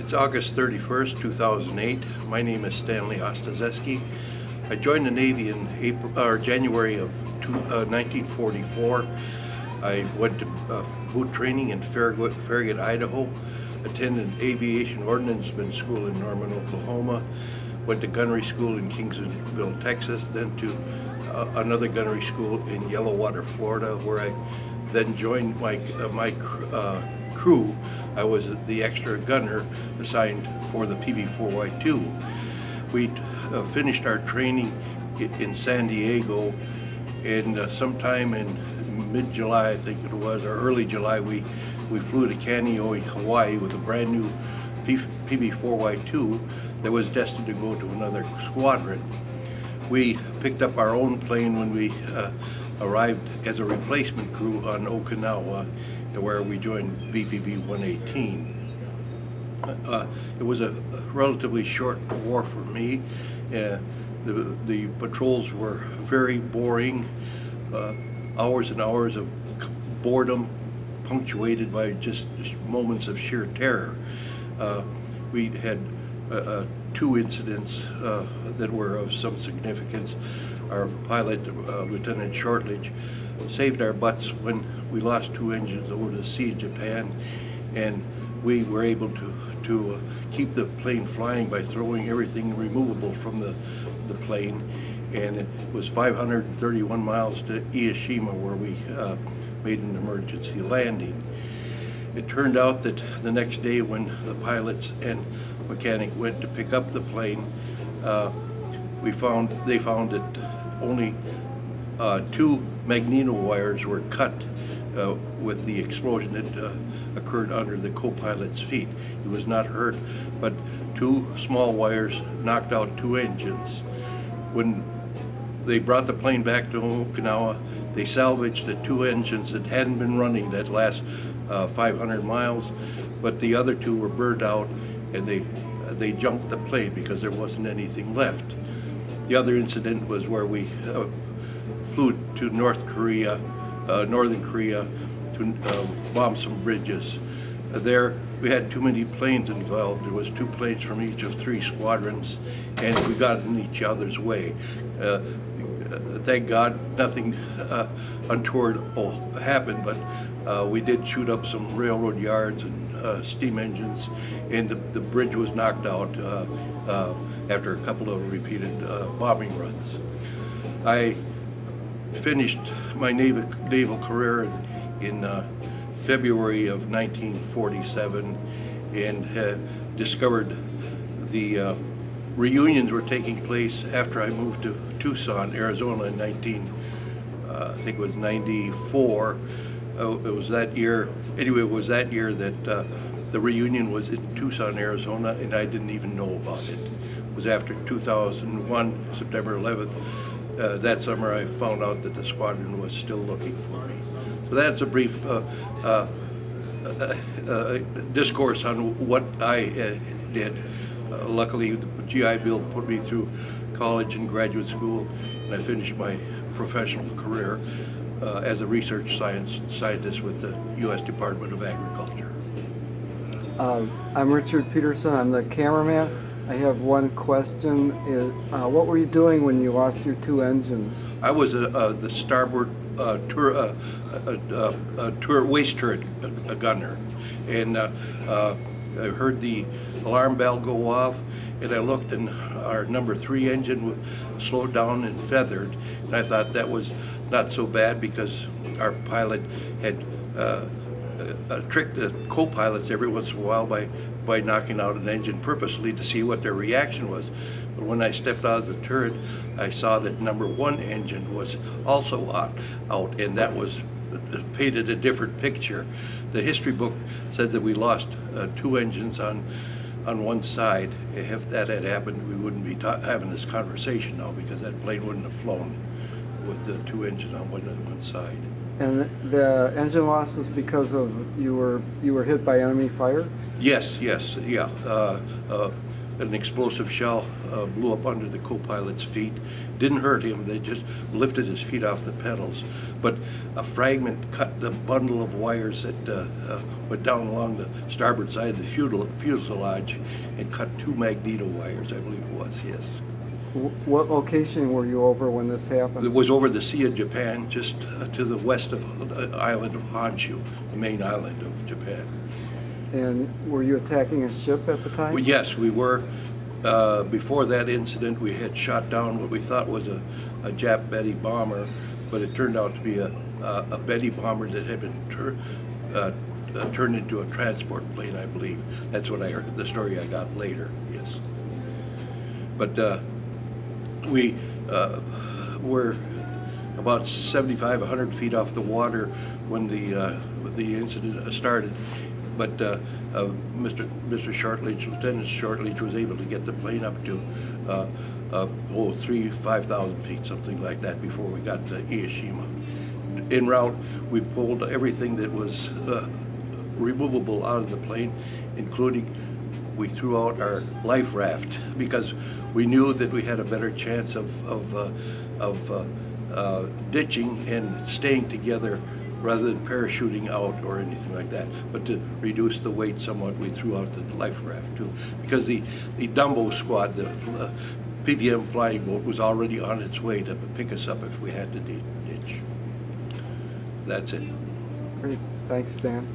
It's August 31st, 2008. My name is Stanley Ostazeski. I joined the Navy in January of 1944. I went to boot training in Farragut, Idaho, attended Aviation Ordnanceman School in Norman, Oklahoma, went to gunnery school in Kingsville, Texas, then to another gunnery school in Yellowwater, Florida, where I then joined my crew. I was the extra gunner assigned for the PB-4Y2. We finished our training in San Diego, and sometime in mid-July, I think it was, or early July, we flew to Kaneohe, Hawaii with a brand new PB-4Y2 that was destined to go to another squadron. We picked up our own plane when we arrived as a replacement crew on Okinawa, where we joined VPB 118. It was a relatively short war for me. The patrols were very boring, hours and hours of boredom punctuated by just moments of sheer terror. We had two incidents that were of some significance. Our pilot, Lieutenant Shortlidge, saved our butts when we lost two engines over the Sea of Japan, and we were able to keep the plane flying by throwing everything removable from the plane. And it was 531 miles to Ieshima, where we made an emergency landing. It turned out that the next day, when the pilots and mechanic went to pick up the plane, they found that only two magneto wires were cut with the explosion that occurred under the co-pilot's feet. He was not hurt, but two small wires knocked out two engines. When they brought the plane back to Okinawa, they salvaged the two engines that hadn't been running that last 500 miles, but the other two were burned out, and they junked the plane because there wasn't anything left. The other incident was where we flew to Northern Korea, to bomb some bridges. There we had too many planes involved. There was two planes from each of three squadrons, and we got in each other's way. Thank God nothing untoward happened, but we did shoot up some railroad yards and steam engines, and the bridge was knocked out after a couple of repeated bombing runs. I finished my naval career in February of 1947, and discovered the reunions were taking place after I moved to Tucson, Arizona in I think it was 94. It was that year. Anyway, it was that year that the reunion was in Tucson, Arizona, and I didn't even know about it. It was after 2001, September 11th. That summer I found out that the squadron was still looking for me. So that's a brief discourse on what I did. Luckily, the GI Bill put me through college and graduate school, and I finished my professional career as a research scientist with the U.S. Department of Agriculture. I'm Richard Peterson. I'm the cameraman. I have one question. What were you doing when you lost your two engines? I was the starboard waste turret gunner, and I heard the alarm bell go off, and I looked, and our number 3 engine slowed down and feathered, and I thought that was not so bad because our pilot had tricked the co-pilots every once in a while by knocking out an engine purposely to see what their reaction was. But when I stepped out of the turret, I saw that number 1 engine was also out, and that was painted a different picture. The history book said that we lost 2 engines on one side. If that had happened, we wouldn't be having this conversation now, because that plane wouldn't have flown with the 2 engines on one side. And the engine loss was because of you were hit by enemy fire? Yes, yeah. an explosive shell blew up under the co-pilot's feet. Didn't hurt him, they just lifted his feet off the pedals. But a fragment cut the bundle of wires that went down along the starboard side of the fuselage and cut 2 magneto wires, I believe it was, yes. What location were you over when this happened? It was over the Sea of Japan, just to the west of the island of Honshu, the main island of Japan. And were you attacking a ship at the time? Well, yes, we were. Before that incident, we had shot down what we thought was a Jap Betty bomber, but it turned out to be a Betty bomber that had been turned into a transport plane, I believe. That's what I heard, the story I got later, yes. But we were about 75, 100 feet off the water when the incident started. But Mr. Shortlidge, Lieutenant Shortlidge, was able to get the plane up to 5,000 feet, something like that, before we got to Ieshima. En route, we pulled everything that was removable out of the plane, including we threw out our life raft because we knew that we had a better chance of ditching and staying together rather than parachuting out or anything like that. But to reduce the weight somewhat, we threw out the life raft too, because the Dumbo squad, the PPM flying boat, was already on its way to pick us up if we had to ditch. That's it. Great. Thanks, Dan.